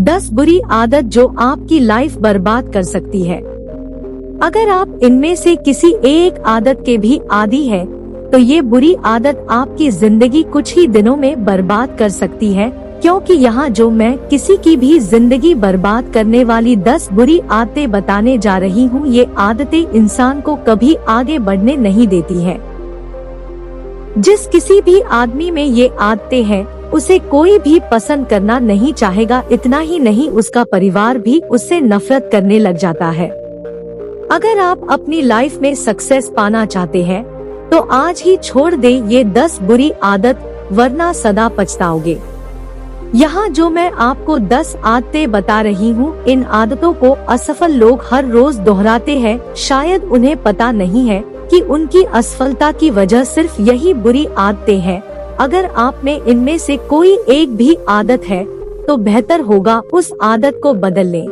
10 बुरी आदत जो आपकी लाइफ बर्बाद कर सकती है। अगर आप इनमें से किसी एक आदत के भी आदी हैं, तो ये बुरी आदत आपकी जिंदगी कुछ ही दिनों में बर्बाद कर सकती है। क्योंकि यहाँ जो मैं किसी की भी जिंदगी बर्बाद करने वाली 10 बुरी आदतें बताने जा रही हूँ, ये आदतें इंसान को कभी आगे बढ़ने नहीं देती हैं। जिस किसी भी आदमी में ये आदतें हैं, उसे कोई भी पसंद करना नहीं चाहेगा। इतना ही नहीं, उसका परिवार भी उससे नफरत करने लग जाता है। अगर आप अपनी लाइफ में सक्सेस पाना चाहते हैं, तो आज ही छोड़ दे ये 10 बुरी आदत, वरना सदा पछताओगे। यहाँ जो मैं आपको 10 आदतें बता रही हूँ, इन आदतों को असफल लोग हर रोज दोहराते हैं। शायद उन्हें पता नहीं है कि उनकी असफलता की वजह सिर्फ यही बुरी आदतें हैं। अगर आप में इनमें से कोई एक भी आदत है, तो बेहतर होगा उस आदत को बदल लें।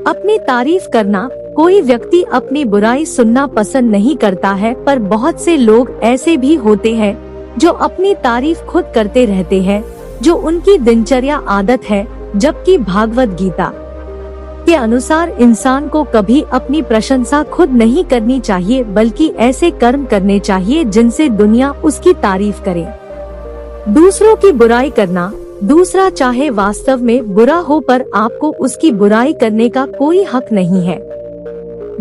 अपनी तारीफ करना। कोई व्यक्ति अपनी बुराई सुनना पसंद नहीं करता है, पर बहुत से लोग ऐसे भी होते हैं जो अपनी तारीफ खुद करते रहते हैं, जो उनकी दिनचर्या आदत है। जबकि भागवत गीता के अनुसार इंसान को कभी अपनी प्रशंसा खुद नहीं करनी चाहिए, बल्कि ऐसे कर्म करने चाहिए जिनसे दुनिया उसकी तारीफ करे। दूसरों की बुराई करना। दूसरा चाहे वास्तव में बुरा हो, पर आपको उसकी बुराई करने का कोई हक नहीं है।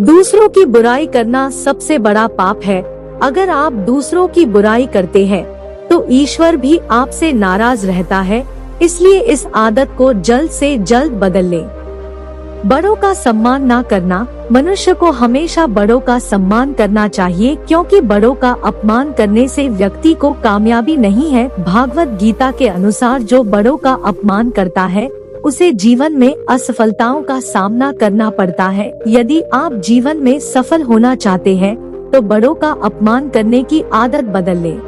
दूसरों की बुराई करना सबसे बड़ा पाप है। अगर आप दूसरों की बुराई करते हैं, तो ईश्वर भी आपसे नाराज रहता है। इसलिए इस आदत को जल्द से जल्द बदल लें। बड़ों का सम्मान ना करना। मनुष्य को हमेशा बड़ों का सम्मान करना चाहिए, क्योंकि बड़ों का अपमान करने से व्यक्ति को कामयाबी नहीं है। भागवत गीता के अनुसार जो बड़ों का अपमान करता है, उसे जीवन में असफलताओं का सामना करना पड़ता है। यदि आप जीवन में सफल होना चाहते हैं, तो बड़ों का अपमान करने की आदत बदल लें।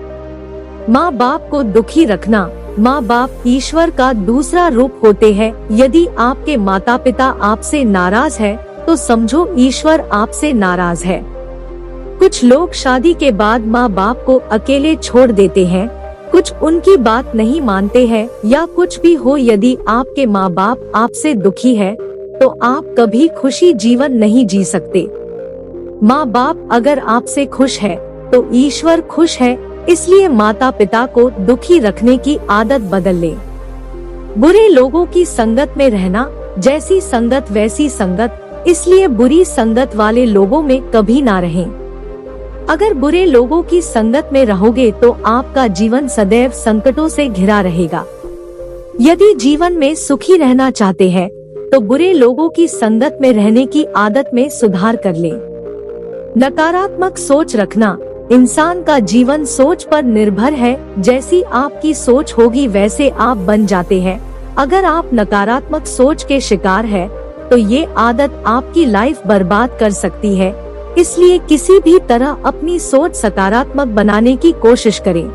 माँ बाप को दुखी रखना। माँ बाप ईश्वर का दूसरा रूप होते हैं। यदि आपके माता पिता आपसे नाराज है, तो समझो ईश्वर आपसे नाराज है। कुछ लोग शादी के बाद माँ बाप को अकेले छोड़ देते हैं। कुछ उनकी बात नहीं मानते हैं, या कुछ भी हो, यदि आपके माँ बाप आपसे दुखी है, तो आप कभी खुशी जीवन नहीं जी सकते। माँ बाप अगर आपसे खुश है, तो ईश्वर खुश है। इसलिए माता पिता को दुखी रखने की आदत बदल लें। बुरे लोगों की संगत में रहना। जैसी संगत वैसी संगत, इसलिए बुरी संगत वाले लोगों में कभी ना रहें। अगर बुरे लोगों की संगत में रहोगे, तो आपका जीवन सदैव संकटों से घिरा रहेगा। यदि जीवन में सुखी रहना चाहते हैं, तो बुरे लोगों की संगत में रहने की आदत में सुधार कर लें। नकारात्मक सोच रखना। इंसान का जीवन सोच पर निर्भर है। जैसी आपकी सोच होगी, वैसे आप बन जाते हैं। अगर आप नकारात्मक सोच के शिकार हैं, तो ये आदत आपकी लाइफ बर्बाद कर सकती है। इसलिए किसी भी तरह अपनी सोच सकारात्मक बनाने की कोशिश करें।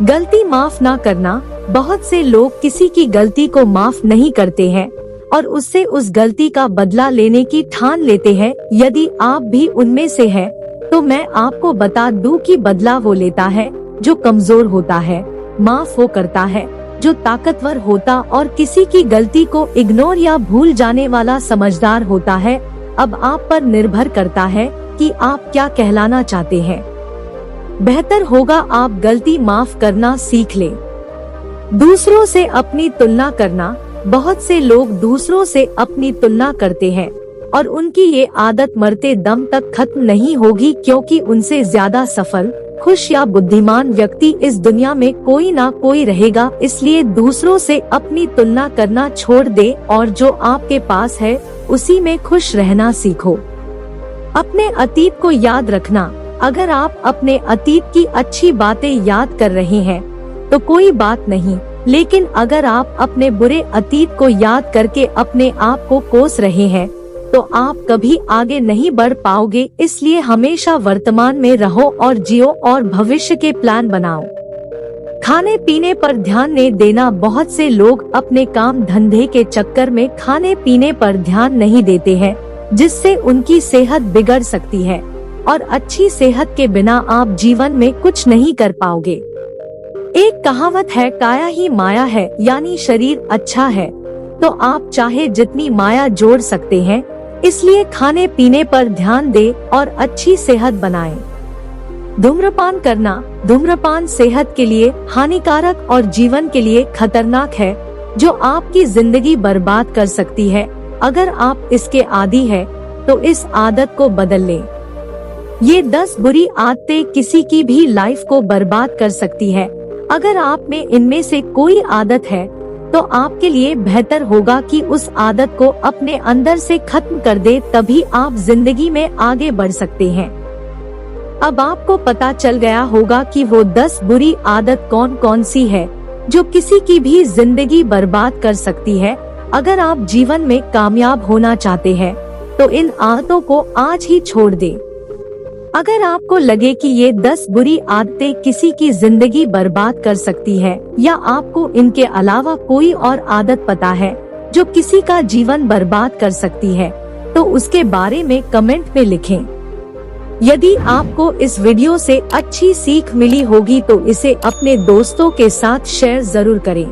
गलती माफ ना करना। बहुत से लोग किसी की गलती को माफ नहीं करते हैं, और उससे उस गलती का बदला लेने की ठान लेते हैं। यदि आप भी उनमें से हैं, तो मैं आपको बता दूं कि बदला वो लेता है जो कमजोर होता है, माफ वो करता है जो ताकतवर होता, और किसी की गलती को इग्नोर या भूल जाने वाला समझदार होता है। अब आप पर निर्भर करता है कि आप क्या कहलाना चाहते हैं। बेहतर होगा आप गलती माफ करना सीख लें। दूसरों से अपनी तुलना करना। बहुत से लोग दूसरों से अपनी तुलना करते हैं, और उनकी ये आदत मरते दम तक खत्म नहीं होगी, क्योंकि उनसे ज्यादा सफल, खुश या बुद्धिमान व्यक्ति इस दुनिया में कोई ना कोई रहेगा। इसलिए दूसरों से अपनी तुलना करना छोड़ दे, और जो आपके पास है उसी में खुश रहना सीखो। अपने अतीत को याद रखना। अगर आप अपने अतीत की अच्छी बातें याद कर रहे हैं, तो कोई बात नहीं, लेकिन अगर आप अपने बुरे अतीत को याद करके अपने आप को कोस रहे हैं, तो आप कभी आगे नहीं बढ़ पाओगे। इसलिए हमेशा वर्तमान में रहो और जियो, और भविष्य के प्लान बनाओ। खाने पीने पर ध्यान नहीं देना। बहुत से लोग अपने काम धंधे के चक्कर में खाने पीने पर ध्यान नहीं देते हैं, जिससे उनकी सेहत बिगड़ सकती है, और अच्छी सेहत के बिना आप जीवन में कुछ नहीं कर पाओगे। एक कहावत है, काया ही माया है, यानी शरीर अच्छा है तो आप चाहे जितनी माया जोड़ सकते हैं। इसलिए खाने पीने पर ध्यान दें और अच्छी सेहत बनाएं। धूम्रपान करना। धूम्रपान सेहत के लिए हानिकारक और जीवन के लिए खतरनाक है, जो आपकी जिंदगी बर्बाद कर सकती है। अगर आप इसके आदी हैं, तो इस आदत को बदल लें। ये 10 बुरी आदतें किसी की भी लाइफ को बर्बाद कर सकती है। अगर आप में इनमें से कोई आदत है, तो आपके लिए बेहतर होगा कि उस आदत को अपने अंदर से खत्म कर दे, तभी आप जिंदगी में आगे बढ़ सकते हैं। अब आपको पता चल गया होगा कि वो 10 बुरी आदत कौन कौन सी है, जो किसी की भी जिंदगी बर्बाद कर सकती है। अगर आप जीवन में कामयाब होना चाहते हैं, तो इन आदतों को आज ही छोड़ दें। अगर आपको लगे कि ये 10 बुरी आदतें किसी की जिंदगी बर्बाद कर सकती है, या आपको इनके अलावा कोई और आदत पता है जो किसी का जीवन बर्बाद कर सकती है, तो उसके बारे में कमेंट में लिखें। यदि आपको इस वीडियो से अच्छी सीख मिली होगी तो इसे अपने दोस्तों के साथ शेयर जरूर करें।